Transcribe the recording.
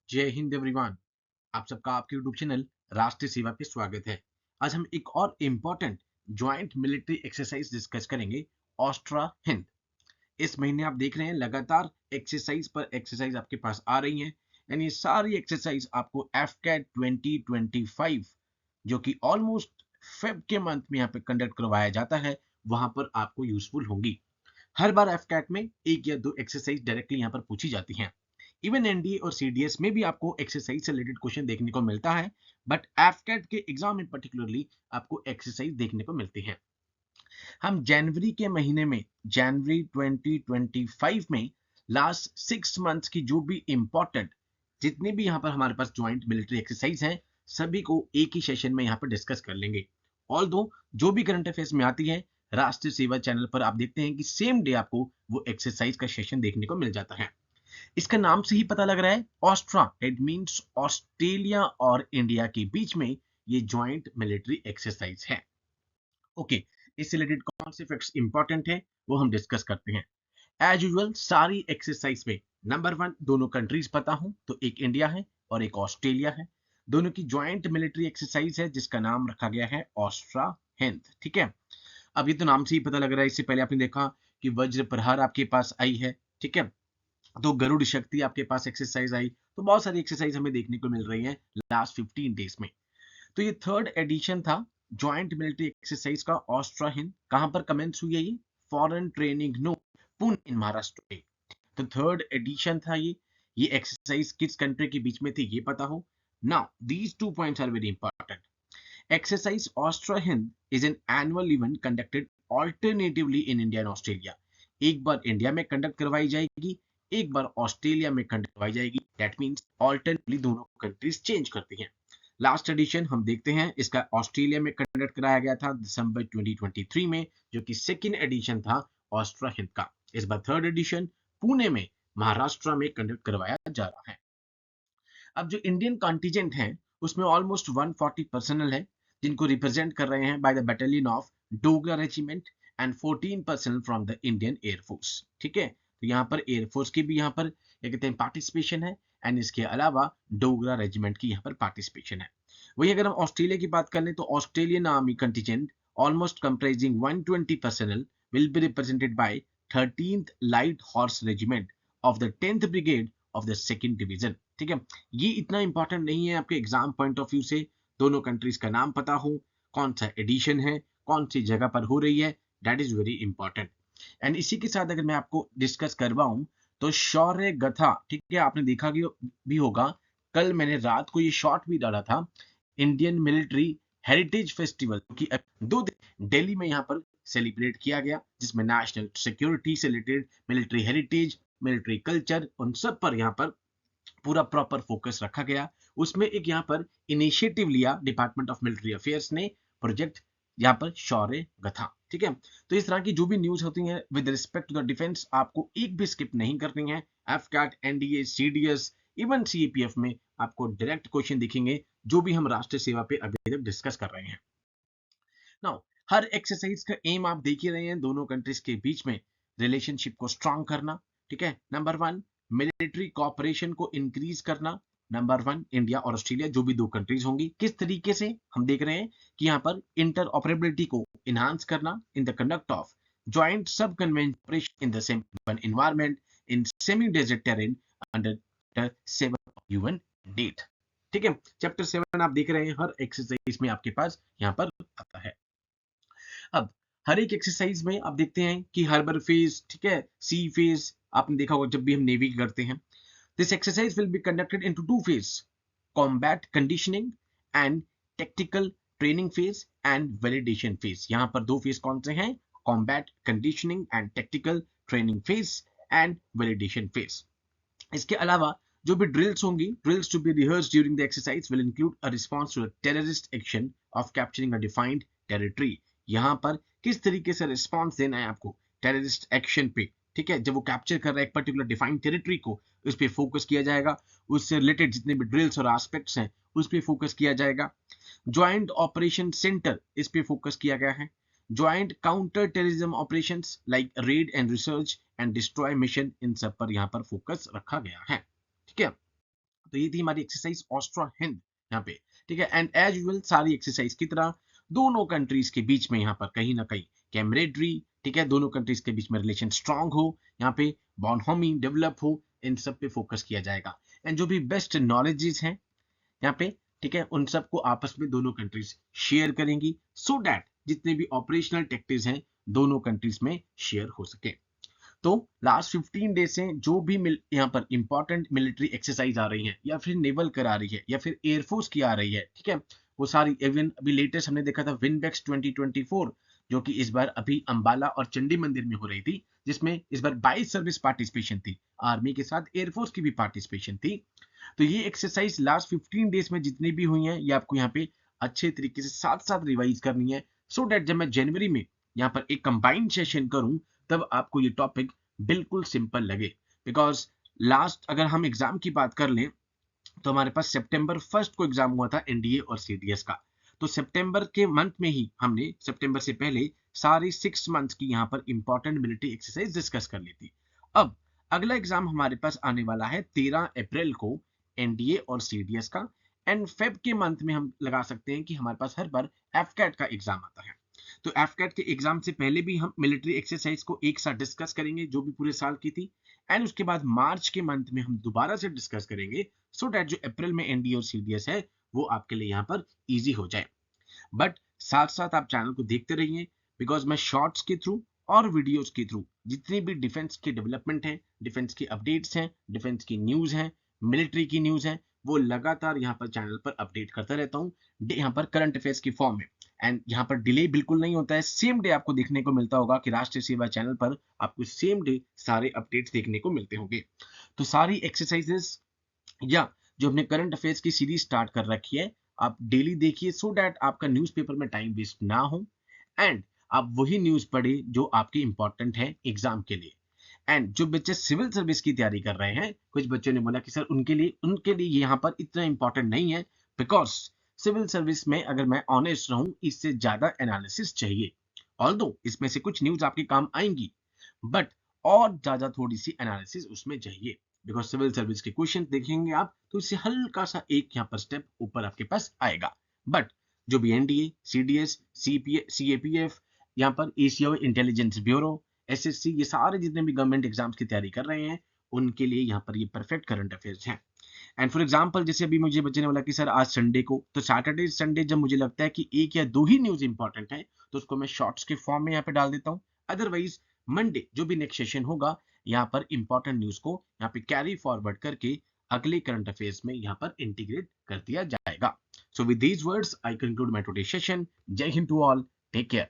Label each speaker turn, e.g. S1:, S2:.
S1: जय हिंद एवरीवन। आप सबका आपके यूट्यूब चैनल राष्ट्रीय सेवा पे स्वागत है। आज हम एक और important joint military exercise discuss करेंगे, ऑस्ट्रा हिंद। इस महीने आप देख रहे हैं लगातार एक्सरसाइज पर एक्सरसाइज आपके पास आ रही हैं, यानी ये सारी एक्सरसाइज आपको एफकैट 2025 जो कि ऑलमोस्ट फेब के मंथ में यहाँ पे कंडक्ट करवाया जाता है, वहां पर आपको यूजफुल होंगी। हर बार एफकैट में एक या दो एक्सरसाइज डायरेक्टली यहाँ पर पूछी जाती हैं। इवन एनडीए और सीडीएस में भी आपको एक्सरसाइज से रिलेटेड क्वेश्चन देखने को मिलता है, बट एफकैट के एग्जाम में पर्टिकुलरली आपको एक्सरसाइज देखने को मिलती है। हम जनवरी के महीने में, जनवरी 2025 में लास्ट 6 मंथ्स की जो भी इंपॉर्टेंट जितने भी यहाँ पर हमारे पास ज्वाइंट मिलिट्री एक्सरसाइज हैं, सभी को एक ही सेशन में यहाँ पर डिस्कस कर लेंगे। ऑल दो जो भी करंट अफेयर्स में आती है, राष्ट्रीय सेवा चैनल पर आप देखते हैं कि सेम डे आपको वो एक्सरसाइज का सेशन देखने को मिल जाता है। इसका नाम से ही पता लग रहा है, ऑस्ट्रा, इट मींस ऑस्ट्रेलिया और इंडिया के बीच में ये ज्वाइंट मिलिट्री एक्सरसाइज है। ओके, इससे रिलेटेड कौन से फैक्ट्स इंपॉर्टेंट है वो हम डिस्कस करते हैं। एज यूजुअल सारी एक्सरसाइज में नंबर वन दोनों कंट्रीज पता हो तो एक इंडिया है और एक ऑस्ट्रेलिया है। दोनों की ज्वाइंट मिलिट्री एक्सरसाइज है जिसका नाम रखा गया है ऑस्ट्रा हिंद। ठीक है, अब ये तो नाम से ही पता लग रहा है। इससे पहले आपने देखा कि वज्र प्रहार आपके पास आई है, ठीक है, तो गरुड़ शक्ति आपके पास एक्सरसाइज आई, तो बहुत सारी एक्सरसाइज हमें देखने को मिल रही है लास्ट 15 डेज में। तो ये थर्ड एडिशन था ज्वाइंट मिलिट्री एक्सरसाइज का, ऑस्ट्रा हिंद। कहां पर कमेंस हुई है ये? फॉरेन ट्रेनिंग नो, पुणे इन महाराष्ट्र। तो थर्ड एडिशन था ये एक्सरसाइज किस कंट्री के बीच में थी ये पता हो। Now these 2 points are very important. Exercise Austra Hind is an annual event conducted alternatively in India and Australia. एक बार इंडिया में कंडक्ट करवाई जाएगी, एक बार ऑस्ट्रेलिया में कंडक्ट करवाई जाएगी। दैट मींस ऑल्टरनेटली दोनों कंट्रीज चेंज करती हैं। लास्ट एडिशन हम देखते हैं, इसका ऑस्ट्रेलिया में कंडक्ट कराया गया था दिसंबर 2023 में, जो कि सेकेंड एडिशन था ऑस्ट्रा हिंद का। इस बार थर्ड एडिशन पुणे में महाराष्ट्र में कंडक्ट करवाया जा रहा है। अब जो इंडियन कॉन्टिजेंट है उसमें ऑलमोस्ट 140 पर्सनल है, जिनको रिप्रेजेंट कर रहे हैं by the battalion of Dogra regiment and 14 personal from the Indian air force. ठीक है, तो यहाँ पर एयरफोर्स की भी यहाँ पर क्या कहते हैं पार्टिसिपेशन है, एंड इसके अलावा डोगरा रेजिमेंट की यहाँ पर पार्टिसिपेशन है। वही अगर हम ऑस्ट्रेलिया की बात कर लें तो Australian army contingent almost comprising 120 personal will be represented by 13th light horse regiment of the 10th brigade of the second division. ठीक है, ये इतना इंपॉर्टेंट नहीं है आपके एग्जाम पॉइंट ऑफ व्यू से। दोनों कंट्रीज का नाम पता हो, कौन सा एडिशन है, कौन सी जगह पर हो रही है, that is very important. And इसी के साथ अगर मैं आपको डिस्कस करवाऊं तो शौर्य गथा, ठीक है, आपने देखा भी होगा, कल मैंने रात को ये शॉर्ट भी डाला था, इंडियन मिलिट्री हेरिटेज फेस्टिवल की 2 दिन दिल्ली में यहाँ पर सेलिब्रेट किया गया, जिसमें नेशनल सिक्योरिटी से related, military heritage, military culture, उन सब पर यहाँ पर पूरा प्रॉपर फोकस रखा गया। उसमें एक यहाँ पर इनिशिएटिव लिया डिपार्टमेंट ऑफ मिलिट्री अफेयर्स ने, प्रोजेक्ट यहाँ पर शौर्य गथा। ठीक है, तो इस तरह की जो भी न्यूज होती है with respect to the defence, आपको एक भी स्किप नहीं करनी है। AFCAT, NDA, CDS, even CAPF में आपको डायरेक्ट क्वेश्चन दिखेंगे, जो भी हम राष्ट्रीय सेवा पे अभी तक डिस्कस कर रहे हैं। नाउ हर एक्सरसाइज का एम आप देख ही रहे हैं, दोनों कंट्रीज के बीच में रिलेशनशिप को स्ट्रांग करना। ठीक है, नंबर वन मिलिट्री कोऑपरेशन को इंक्रीज करना। नंबर वन इंडिया और ऑस्ट्रेलिया जो भी दो कंट्रीज होंगी, किस तरीके से हम देख रहे हैं कि यहाँ पर इंटर ऑपरेबिलिटी को इनहांस करना in the conduct of joint sub conventional operation in the same environment in semi desert terrain under 7 UN date. ठीक है, चैप्टर 7 आप देख रहे हैं, हर एक्सरसाइज में आपके पास यहाँ पर आता है। अब हर एक एक्सरसाइज में आप देखते हैं कि हार्बर फेज, ठीक है, सी फेज, आपने देखा होगा जब भी हम नेवी करते हैं। This exercise will be conducted into 2 phase, combat conditioning and tactical training phase and validation phase. यहाँ पर 2 फेज कौन से हैं? Combat conditioning and tactical training phase and validation phase. इसके अलावा जो भी ड्रिल्स होंगी, drills to be rehearsed during the exercise will include a response to the terrorist action of capturing a defined territory. यहाँ पर किस तरीके से रिस्पांस देना है आपको टेररिस्ट एक्शन पे। ठीक है, जब वो कैप्चर कर रहा है एक पर्टिकुलर डिफाइंड टेरिटरी को, उस पर फोकस किया जाएगा। उससे रिलेटेड जितने भी ड्रिल्स और एस्पेक्ट्स हैं उस पर फोकस किया जाएगा। ज्वाइंट ऑपरेशन सेंटर, इस पे फोकस किया गया है। Joint counter terrorism operations like raid and research and destroy mission, इन सब पर यहाँ पर फोकस रखा गया है। ठीक है, तो ये थी हमारी एक्सरसाइज ऑस्ट्रा हिंद यहाँ पे, ठीक है। एंड एज यूजुअल सारी एक्सरसाइज की तरह दोनों कंट्रीज के बीच में यहाँ पर कहीं ना कहीं कैमरेडरी, ठीक है, दोनों कंट्रीज के बीच में रिलेशन स्ट्रांग हो, यहाँ पे बॉन्होमी डेवलप हो, इन सब पे फोकस किया जाएगा। एंड जो भी बेस्ट नॉलेजेस हैं यहाँ पे, ठीक है, उन सबको आपस में दोनों कंट्रीज शेयर करेंगी सो दैट जितने भी ऑपरेशनल टेक्टिक्स हैं दोनों कंट्रीज में शेयर हो सके। तो लास्ट 15 डेज से जो भी यहाँ पर इंपॉर्टेंट मिलिट्री एक्सरसाइज आ रही है या फिर नेवल करा रही है या फिर एयरफोर्स की आ रही है, ठीक है, वो सारी इवन अभी लेटेस्ट हमने देखा था विनबेक्स 2024 जो कि इस बार अभी अंबाला और चंडी मंदिर में हो रही थी, जिसमें इस बार 22 सर्विस पार्टिसिपेशन थी, आर्मी के साथ एयरफोर्स की भी पार्टिसिपेशन थी। तो ये एक्सरसाइज लास्ट 15 डेज में जितनी भी हुई हैं ये आपको यहाँ पे अच्छे तरीके से साथ साथ रिवाइज करनी है सो डेट जब मैं जनवरी में यहाँ पर एक कंबाइंड सेशन करूं तब आपको ये टॉपिक बिल्कुल सिंपल लगे। बिकॉज लास्ट अगर हम एग्जाम की बात कर लें तो हमारे पास सितंबर 1 को एग्जाम हुआ था एनडीए और सीडीएस का। तो सितंबर के मंथ में ही हमने सितंबर से पहले सारी 6 मंथ्स की यहाँ पर इंपॉर्टेंट मिलिट्री एक्सरसाइज डिस्कस कर ली थी। अब अगला एग्जाम हमारे पास आने वाला है 13 अप्रैल को एनडीए और सीडीएस का। एंड फेब के मंथ में हम लगा सकते हैं कि हमारे पास हर बार एफकैट का एग्जाम आता है। तो एफकैट के एग्जाम से पहले भी हम मिलिट्री एक्सरसाइज को एक साथ डिस्कस करेंगे जो भी पूरे साल की थी। एंड उसके बाद मार्च के मंथ में हम दोबारा से डिस्कस करेंगे सो दैट जो अप्रैल में एनडीए और सीडीएस है वो आपके लिए यहाँ पर इजी हो जाए। बट साथ साथ आप चैनल को देखते रहिए बिकॉज मैं शॉर्ट्स के थ्रू और वीडियोस के थ्रू जितनी भी डिफेंस के डेवलपमेंट है, डिफेंस की अपडेट्स हैं, डिफेंस की न्यूज है, मिलिट्री की न्यूज है, वो लगातार यहाँ पर चैनल पर अपडेट करता रहता हूँ यहाँ पर करंट अफेयर्स की फॉर्म में। एंड यहाँ पर डिले बिल्कुल नहीं होता है, सेम डे आपको देखने को मिलता होगा कि राष्ट्रीय सेवा चैनल पर आपको सेम डे सारे अपडेट्स देखने को मिलते होंगे। तो सारी एक्सरसाइजेस या जो हमने करंट अफेयर्स की सीरीज स्टार्ट कर रखी है आप डेली देखिए सो दैट आपका न्यूज़पेपर में टाइम वेस्ट ना हो एंड आप वही न्यूज पढ़े जो आपकी इंपॉर्टेंट है एग्जाम के लिए। एंड जो बच्चे सिविल सर्विस की तैयारी कर रहे हैं कुछ बच्चों ने बोला कि सर उनके लिए यहाँ पर इतना इंपॉर्टेंट नहीं है बिकॉज सिविल सर्विस में अगर मैं ऑनेस्ट रहूं इससे ज्यादा एनालिसिस चाहिए। ऑल्दो इसमें से कुछ न्यूज आपके काम आएंगी बट और ज्यादा थोड़ी सी एनालिसिस उसमें चाहिए बिकॉज सिविल सर्विस के क्वेश्चन देखेंगे आप तो इससे हल्का सा एक यहाँ पर स्टेप ऊपर आपके पास आएगा। बट जो भी एनडीए, सीडीएस, सीएपीएफ, यहाँ पर एशिया इंटेलिजेंस ब्यूरो, एसएससी, ये सारे जितने भी गवर्नमेंट एग्जाम्स की तैयारी कर रहे हैं उनके लिए यहाँ पर ये परफेक्ट करंट अफेयर्स हैं। एंड फॉर एग्जाम्पल जैसे अभी मुझे बच्चे ने बोला कि सर आज संडे को, तो सैटरडे संडे जब मुझे लगता है कि एक या दो ही न्यूज इंपॉर्टेंट है तो उसको मैं शॉर्ट्स के फॉर्म में यहाँ पे डाल देता हूँ। अदरवाइज मंडे जो भी नेक्स्ट सेशन होगा यहाँ पर इंपॉर्टेंट न्यूज को यहाँ पे कैरी फॉरवर्ड करके अगले करंट अफेयर्स में यहाँ पर इंटीग्रेट कर दिया जाएगा। So with these words I conclude my today session. जय Hind to all, take care.